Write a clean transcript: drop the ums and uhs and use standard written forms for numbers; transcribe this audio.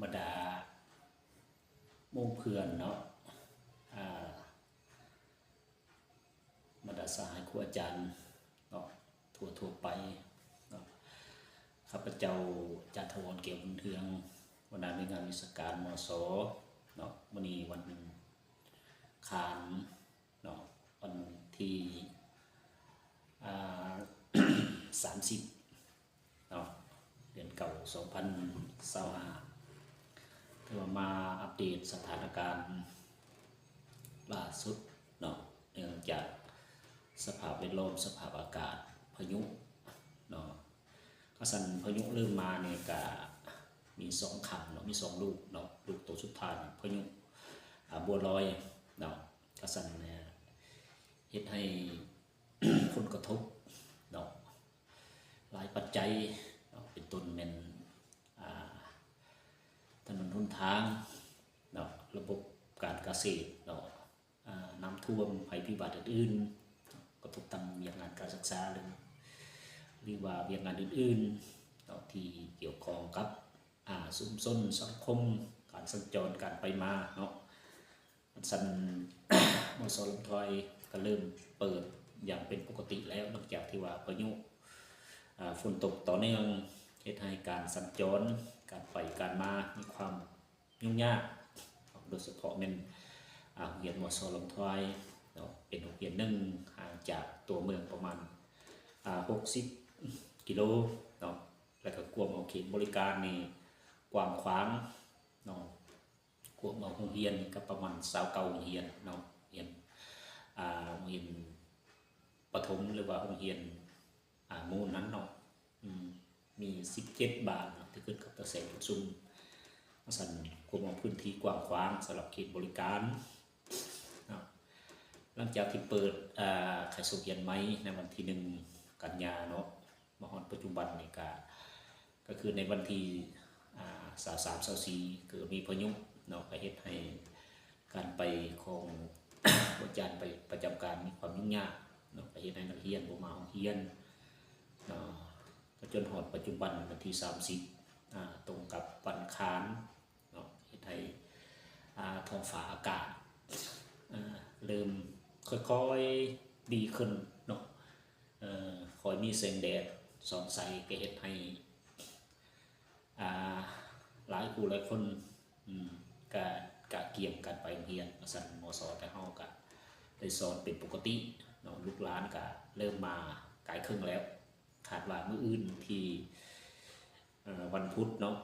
บรรดาหมู่เพื่อนเนาะบรรดาสหายครูอาจารย์เนาะทั่วไปเนาะข้าพเจ้าอาจารย์ถาวรเกี่ยวบุญเทืองบรรดาในงานวิชาการมศเนาะวันนี้วันคานเนาะวันที่30เนาะเดือนเก่า2025ถือว่ามาอัปเดตสถานการณ์ล่าสุดเนาะเนื่องจากสภาพแวดล้อมสภาพอากาศพายุเนาะกระสันพายุเริ่มมาเนี่ยก็มี2 ครั้งเนาะมี2 ลูกเนาะลูกตัวสุดท้ายพายุบัวลอยเนาะกระสันเนี่ยเฮ็ดให้ผลกระทบเนาะหลายปัจจัยเนาะเป็นต้นเป็นถนนหนทางเนาะระบบการเกษตรเนาะน้ำท่วมภัยพิบัติอื่นๆกระทบต่ำอย่างงานการศึกษาหรือว่าอย่างงานอื่นๆเนาะที่เกี่ยวข้องกับชุมชนสังคมการสัญจรการไปมาเนาะสันมสลำทอยก็เริ่มเปิดอย่างเป็นปกติแล้วหลังจากที่ว่าพายุฝนตกต่อเนื่องเฮ็ดให้การสัญจรการไปการมามีความยุ่งยากโดยเฉพาะเป็นโรงเรียนมสลำทอยเนาะเป็นโรงเรียนหนึ่งห่างจากตัวเมืองประมาณ60 กิโลเนาะแล้วก็กวมเอาเขตบริการนี่กว้างขวางเนาะกวมเอาโรงเรียนก็ประมาณ29 โรงเรียนเนาะโรงเรียนประถมหรือว่าโรงเรียนหมู่นั้นเนาะมี17 บาทที่ขึ้นกับกระแสประชุมสั่นกวมเอาพื้นที่กว้างขวางสำหรับเขตบริการหลังจากที่เปิดขายสุเรียนไหมในวันที่1 กันยาเนาะมาฮอดปัจจุบันนี่ก็คือในวันที่23-24เกิดมีพายุเนาะก็เฮ็ดให้การไปของอาจารย์ไปประจำการมีความยุ่งยากเนาะก็เฮ็ดให้นักเรียนบ่มาโรงเรียนเนาะก็จนฮอดปัจจุบันวันที่30ตรงกับวันคานเนาะเฮ็ดให้ท้องฟ้าอากาศเริ่มค่อยๆดีขึ้นเนาะคอยมีแสงแดดส่องใสก็เฮ็ดให้หลายผู้หลายคนกะเกี่ยมกันไปโรงเรียนสั่นมสแต่เฮาก็ได้สอนเป็นปกติเนาะลูกหลานก็เริ่มมาไกลครึ่งแล้วคาดว่ามื้ออื่นที่วันพุธเนาะ